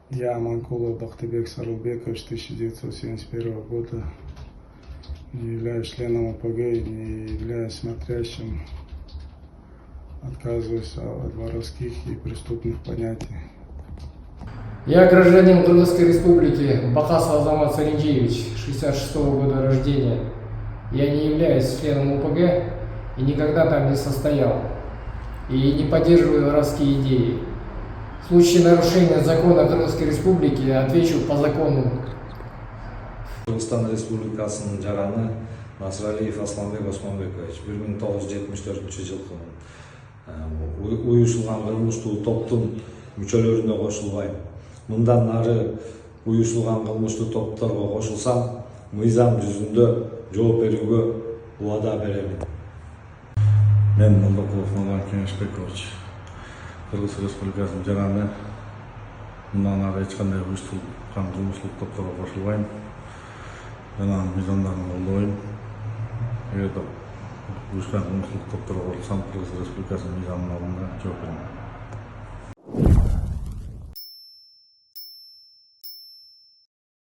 Я, Манкулов Бахтыбек Сарылбекович, 1971 года, не являюсь членом ОПГ и не являюсь смотрящим, отказываюсь от воровских и преступных понятий. Я гражданин Кыргызской республики Бакасов Азамат Саринджиевич, 66 года рождения. Я не являюсь членом ОПГ и никогда там не состоял. И не поддерживаю воровские идеи. В случае нарушения закона Кыргызской республики отвечу по закону. Кыргызстан Республикасынын жараны Насыралиев Асламбек Осмонбекович 1974 жылкы уюшулган кылмыштуу топтун мүчөлөрүнө кошулбайм. Мындан ары уюшулган кылмыштуу топторго кошулсам, мыйзам жүзүндө жооп берүүгө убада беремин. Мен Молдокулов Нурлан Кеңешбекович, Кыргыз Республикасынын жараны, мындан ары эч кандай уюштурулган кылмыштуу топторго кошулбайм. Мен анын мыйзамдарын колдобойм. Эгерде уюшкан кылмыштуу топторго кошулсам, Кыргыз Республикасынын мыйзамынын алдында жооп берем.